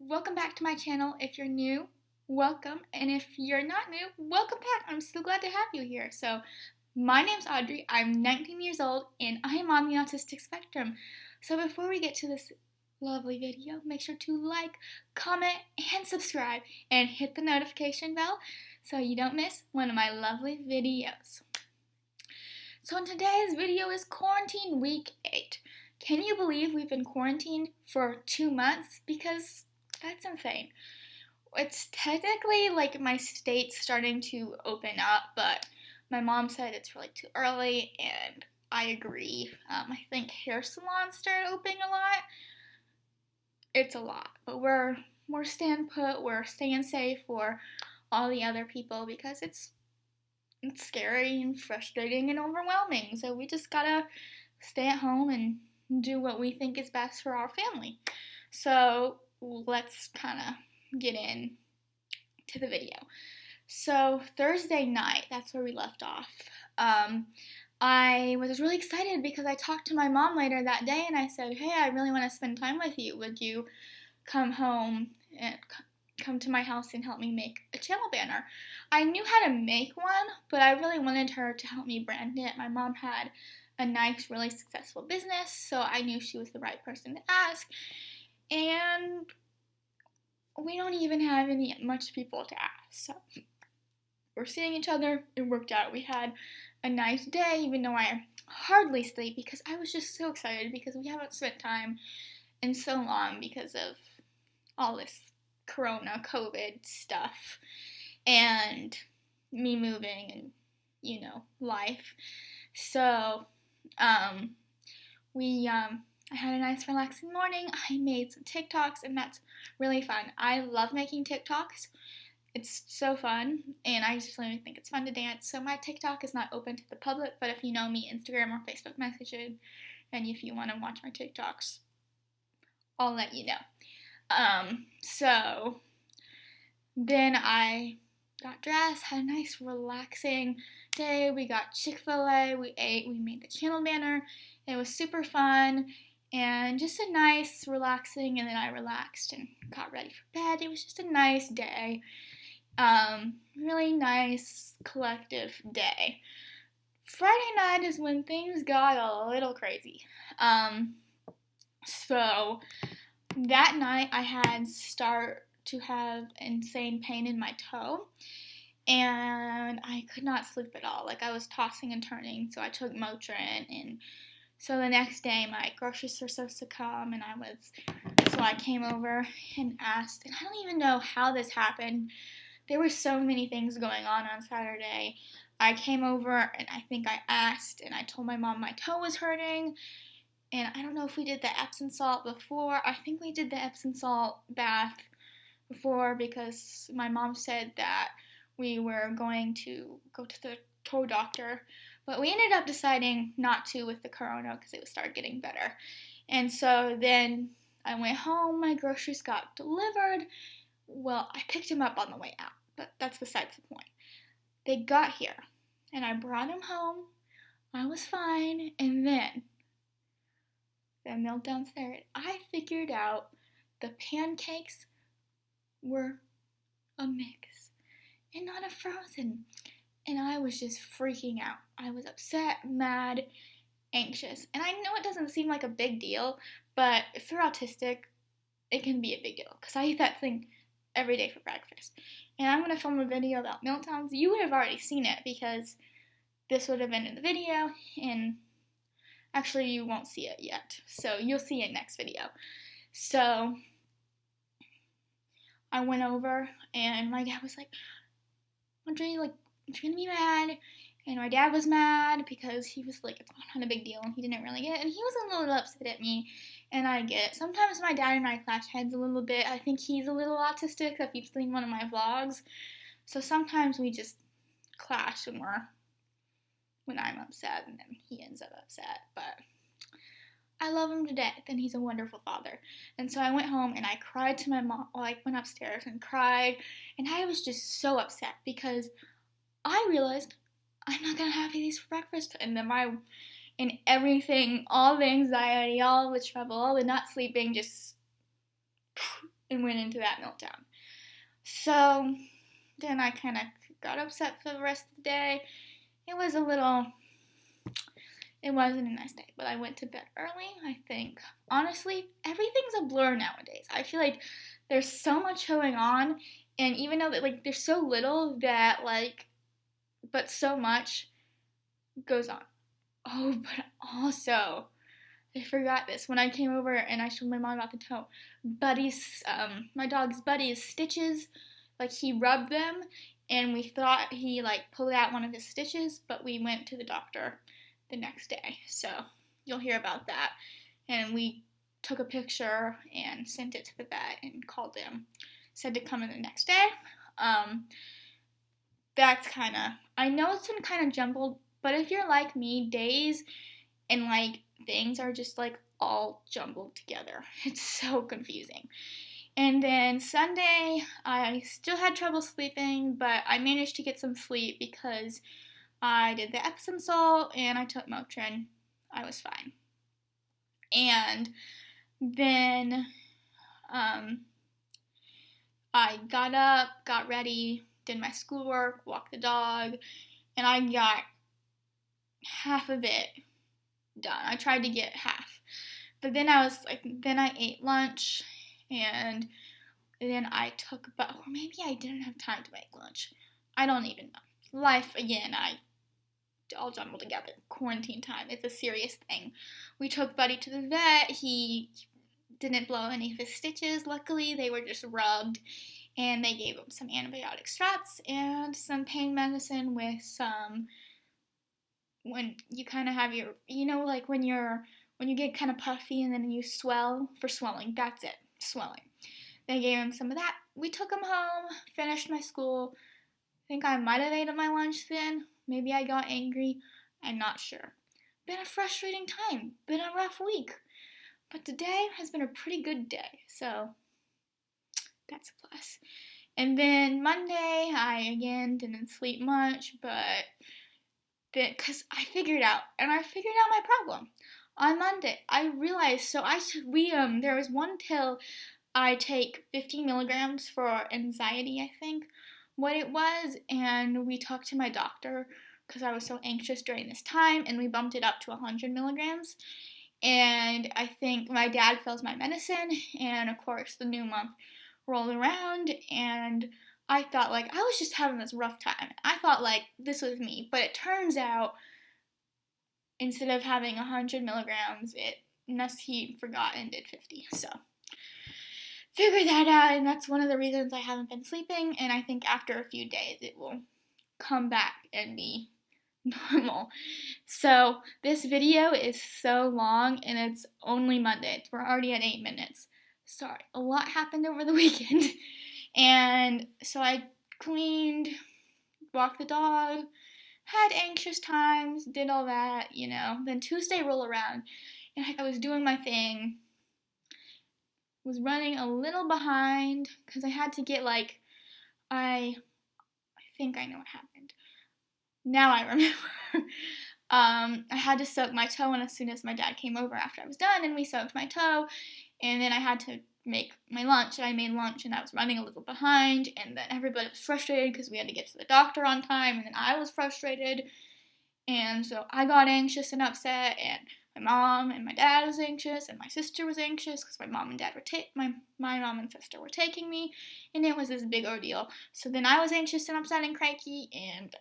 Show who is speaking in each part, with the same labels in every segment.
Speaker 1: Welcome back to my channel. If you're new, welcome. And if you're not new, welcome back. I'm so glad to have you here. So, my name's Audrey. I'm 19 years old and I am on the autistic spectrum. So, before we get to this lovely video, make sure to like, comment, and subscribe and hit the notification bell so you don't miss one of my lovely videos. So, today's video is quarantine week 8. Can you believe we've been quarantined for 2 months? Because that's insane. It's technically like my state's starting to open up, but my mom said it's really too early, and I agree. I think hair salons started opening a lot. It's a lot, but we're staying put. We're staying safe for all the other people because it's scary and frustrating and overwhelming. So we just gotta stay at home and do what we think is best for our family. So let's kind of get in to the video. So Thursday night, that's where we left off. I was really excited because I talked to my mom later that day and I said, hey, I really want to spend time with you. Would you come home and come to my house and help me make a channel banner? I knew how to make one, but I really wanted her to help me brand it. My mom had a nice, really successful business, so I knew she was the right person to ask. And we don't even have much people to ask, so we're seeing each other. It worked out. We had a nice day, even though I hardly sleep because I was just so excited because we haven't spent time in so long because of all this corona, COVID stuff, and me moving and, life. So, I had a nice relaxing morning. I made some TikToks and that's really fun. I love making TikToks. It's so fun and I just really think it's fun to dance. So my TikTok is not open to the public, but if you know me, Instagram or Facebook message it, and if you want to watch my TikToks, I'll let you know. So then I got dressed, had a nice relaxing day. We got Chick-fil-A, we ate, we made the channel banner. It was super fun and just a nice relaxing, and then I relaxed and got ready for bed. It was just a nice day. Really nice collective day. Friday night is when things got a little crazy. So that night I had start to have insane pain in my toe, and I could not sleep at all. Like I was tossing and turning, so I took Motrin, and so the next day my groceries were supposed to come, and so I came over and asked, and I don't even know how this happened. There were so many things going on Saturday. I came over and I think I asked, and I told my mom my toe was hurting, and I don't know if we did the Epsom salt before. I think we did the Epsom salt bath before because my mom said that we were going to go to the toe doctor, but we ended up deciding not to with the corona because it would start getting better. And so then I went home, my groceries got delivered. Well, I picked them up on the way out, but that's besides the point. They got here, and I brought them home. I was fine, and then the milk downstairs, I figured out the pancakes were a mix and not a frozen. And I was just freaking out. I was upset, mad, anxious. And I know it doesn't seem like a big deal, but if you're autistic, it can be a big deal. Because I eat that thing every day for breakfast. And I'm going to film a video about meltdowns. You would have already seen it because this would have been in the video. And actually, you won't see it yet. So you'll see it next video. So I went over and my dad was like, Audrey, you're gonna be mad. And my dad was mad because he was like, it's not a big deal, and he didn't really get it. And he was a little upset at me, and I get it. Sometimes my dad and I clash heads a little bit. I think he's a little autistic if you've seen one of my vlogs. So sometimes we just clash when I'm upset, and then he ends up upset. But I love him to death, and he's a wonderful father. And so I went home, and I cried to my mom. I went upstairs and cried, and I was just so upset because I realized I'm not going to have these for breakfast. And then everything, all the anxiety, all the trouble, all the not sleeping just and went into that meltdown. So then I kind of got upset for the rest of the day. It wasn't a nice day, but I went to bed early. I think, honestly, everything's a blur nowadays. I feel like there's so much going on, and even though that, like, there's so little that, like, but so much goes on. Oh, but also, I forgot this. When I came over and I told my mom about the toe, my dog's Buddy's stitches, like, he rubbed them, and we thought he, like, pulled out one of his stitches, but we went to the doctor the next day. So you'll hear about that. And we took a picture and sent it to the vet and called them. Said to come in the next day. That's kind of, I know it's been kind of jumbled, but if you're like me, days and, like, things are just, like, all jumbled together. It's so confusing. And then Sunday, I still had trouble sleeping, but I managed to get some sleep because I did the Epsom salt and I took Motrin. I was fine. And then I got up, got ready, did my schoolwork, walked the dog, and I got half of it done. I tried to get half. But then then I ate lunch, and then I took, or maybe I didn't have time to make lunch. I don't even know. Life, again, all jumbled together. Quarantine time, it's a serious thing. We took Buddy to the vet. He didn't blow any of his stitches. Luckily, they were just rubbed, and they gave him some antibiotic shots and some pain medicine with some, when you kind of have your, like when you get kind of puffy and then you swell, for swelling. That's it, swelling. They gave him some of that. We took him home, finished my school. I think I might have ate my lunch then. Maybe I got angry. I'm not sure. Been a frustrating time. Been a rough week. But today has been a pretty good day. So that's a plus. And then Monday, I again didn't sleep much, but because I figured out my problem. On Monday, I realized, there was one pill I take 15 milligrams for anxiety, I think, what it was, and we talked to my doctor because I was so anxious during this time, and we bumped it up to 100 milligrams, and I think my dad fills my medicine, and of course the new month rolled around, and I thought, like, I was just having this rough time. I thought, like, this was me, but it turns out, instead of having 100 milligrams, unless he forgot and did 50, so figure that out, and that's one of the reasons I haven't been sleeping, and I think after a few days it will come back and be normal. So this video is so long, and it's only Monday. We're already at 8 minutes. Sorry, a lot happened over the weekend, and so I cleaned, walked the dog, had anxious times, did all that, Then Tuesday rolled around, and I was doing my thing, was running a little behind because I had to get, like, I think I know what happened. Now I remember. I had to soak my toe in as soon as my dad came over after I was done, and we soaked my toe, and then I had to make my lunch, and I made lunch, and I was running a little behind, and then everybody was frustrated because we had to get to the doctor on time, and then I was frustrated, and so I got anxious and upset, and my mom and my dad was anxious, and my sister was anxious because my mom and dad were my mom and sister were taking me, and it was this big ordeal. So then I was anxious and upset and cranky, and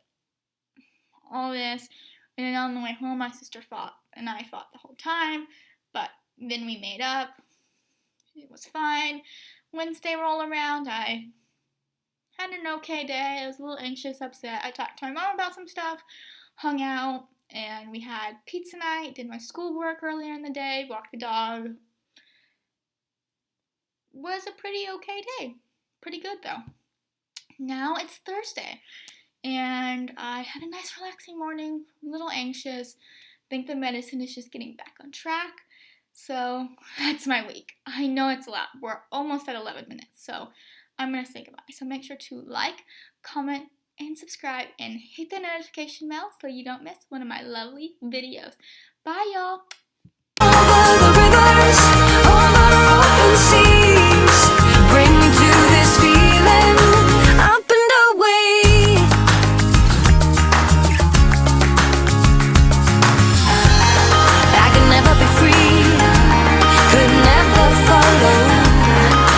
Speaker 1: all this, and then on the way home, my sister fought, and I fought the whole time, but then we made up. It was fine. Wednesday rolled around. I had an okay day. I was a little anxious, upset. I talked to my mom about some stuff, hung out, and we had pizza night, did my schoolwork earlier in the day, walked the dog. Was a pretty okay day. Pretty good, though. Now it's Thursday, and I had a nice relaxing morning, a little anxious. I think the medicine is just getting back on track. So that's my week. I know it's a lot. We're almost at 11 minutes, so I'm going to say goodbye. So make sure to like, comment, and subscribe, and hit the notification bell so you don't miss one of my lovely videos. Bye, y'all.